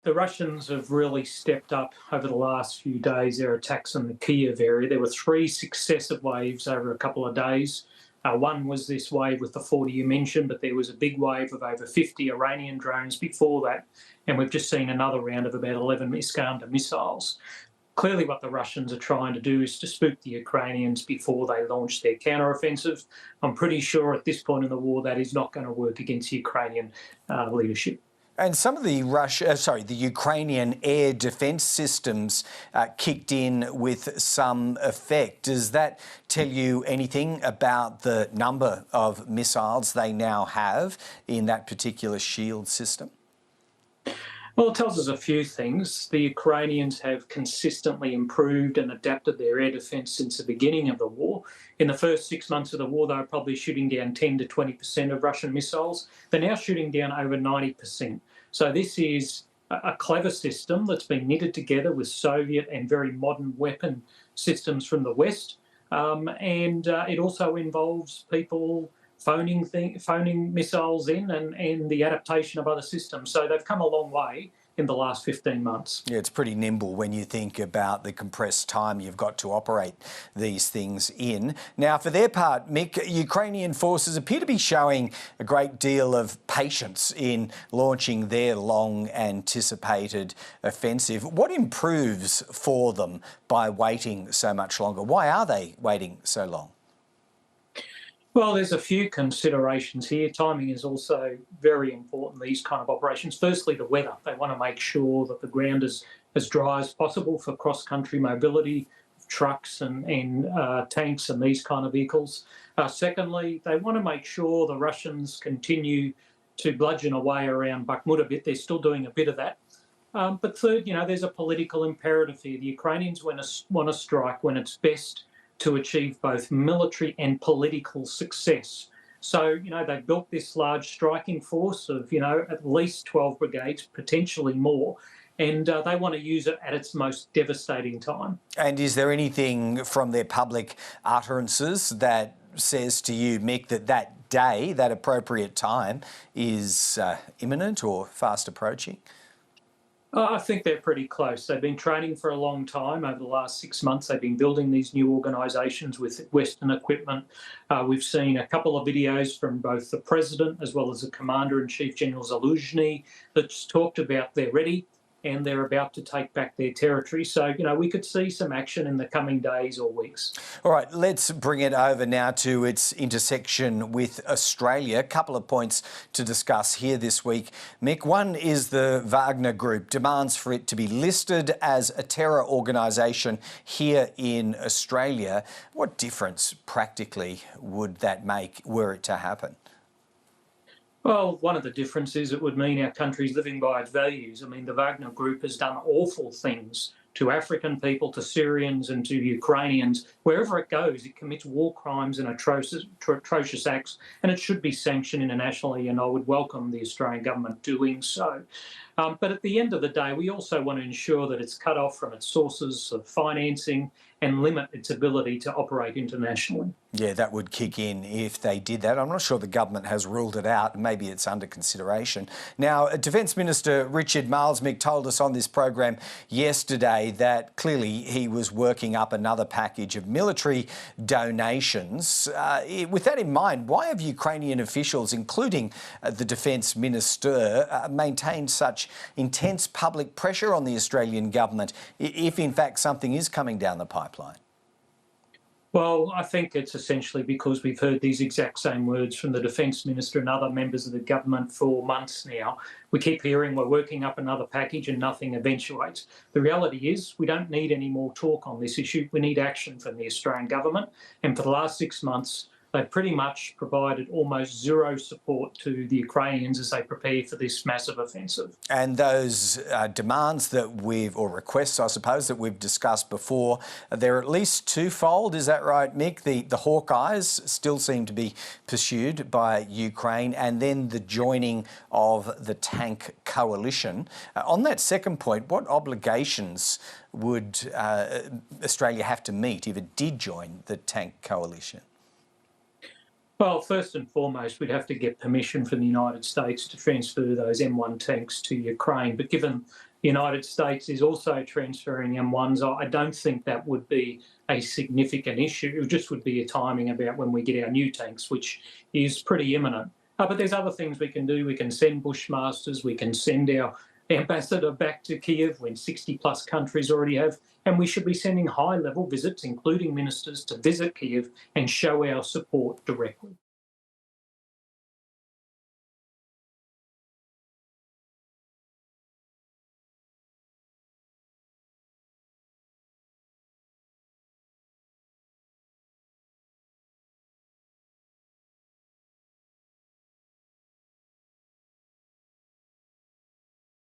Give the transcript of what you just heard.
The Russians have really stepped up over the last few days their attacks on the Kiev area. There were three successive waves over a couple of days. One was this wave with the 40 you mentioned, but there was a big wave of over 50 Iranian drones before that. And we've just seen another round of about 11 Iskander missiles. Clearly what the Russians are trying to do is to spook the Ukrainians before they launch their counteroffensive. I'm pretty sure at this point in the war that is not going to work against the Ukrainian leadership. And some of the the Ukrainian air defence systems kicked in with some effect. Does that tell you anything about the number of missiles they now have in that particular shield system? Well, it tells us a few things. The Ukrainians have consistently improved and adapted their air defence since the beginning of the war. In the first 6 months of the war, they were probably shooting down 10 to 20% of Russian missiles. They're now shooting down over 90%. So this is a clever system that's been knitted together with Soviet and very modern weapon systems from the West. It also involves people phoning missiles in and the adaptation of other systems. So they've come a long way in the last 15 months. Yeah, it's pretty nimble when you think about the compressed time you've got to operate these things in. Now, for their part, Mick, Ukrainian forces appear to be showing a great deal of patience in launching their long-anticipated offensive. What improves for them by waiting so much longer? Why are they waiting so long? Well, there's a few considerations here. Timing is also very important, these kind of operations. Firstly, the weather. They want to make sure that the ground is as dry as possible for cross-country mobility, trucks and tanks and these kind of vehicles. Secondly, they want to make sure the Russians continue to bludgeon away around Bakhmut a bit. They're still doing a bit of that. But third, there's a political imperative here. The Ukrainians want to strike when it's best to achieve both military and political success. So, they built this large striking force of, at least 12 brigades, potentially more, and they want to use it at its most devastating time. And is there anything from their public utterances that says to you, Mick, that day, that appropriate time is imminent or fast approaching? I think they're pretty close. They've been training for a long time. Over the last 6 months, they've been building these new organisations with Western equipment. We've seen a couple of videos from both the President as well as the Commander-in-Chief, General Zaluzhny, that's talked about they're ready and they're about to take back their territory. So, we could see some action in the coming days or weeks. All right, let's bring it over now to its intersection with Australia. A couple of points to discuss here this week, Mick. One is the Wagner Group demands for it to be listed as a terror organisation here in Australia. What difference practically would that make were it to happen? Well, one of the differences, it would mean our country's living by its values. I mean, the Wagner Group has done awful things to African people, to Syrians and to Ukrainians. Wherever it goes, it commits war crimes and atrocious acts, and it should be sanctioned internationally, and I would welcome the Australian government doing so. But at the end of the day, we also want to ensure that it's cut off from its sources of financing and limit its ability to operate internationally. Yeah, that would kick in if they did that. I'm not sure the government has ruled it out. Maybe it's under consideration. Now, Defence Minister Richard Marles, Mick, told us on this program yesterday that clearly he was working up another package of military donations. With that in mind, why have Ukrainian officials, including the Defence Minister, maintained such intense public pressure on the Australian government if, in fact, something is coming down the pipeline? Well, I think it's essentially because we've heard these exact same words from the Defence Minister and other members of the government for months now. We keep hearing we're working up another package and nothing eventuates. The reality is we don't need any more talk on this issue. We need action from the Australian government. And for the last 6 months, they've pretty much provided almost zero support to the Ukrainians as they prepare for this massive offensive. And those demands that or requests, I suppose, that we've discussed before, they're at least twofold. Is that right, Mick? The Hawkeyes still seem to be pursued by Ukraine, and then the joining of the tank coalition. On that second point, what obligations would Australia have to meet if it did join the tank coalition? Well, first and foremost, we'd have to get permission from the United States to transfer those M1 tanks to Ukraine. But given the United States is also transferring M1s, I don't think that would be a significant issue. It just would be a timing about when we get our new tanks, which is pretty imminent. But there's other things we can do. We can send Bushmasters, we can send our ambassador back to Kiev when 60 plus countries already have, and we should be sending high level visits, including ministers, to visit Kiev and show our support directly.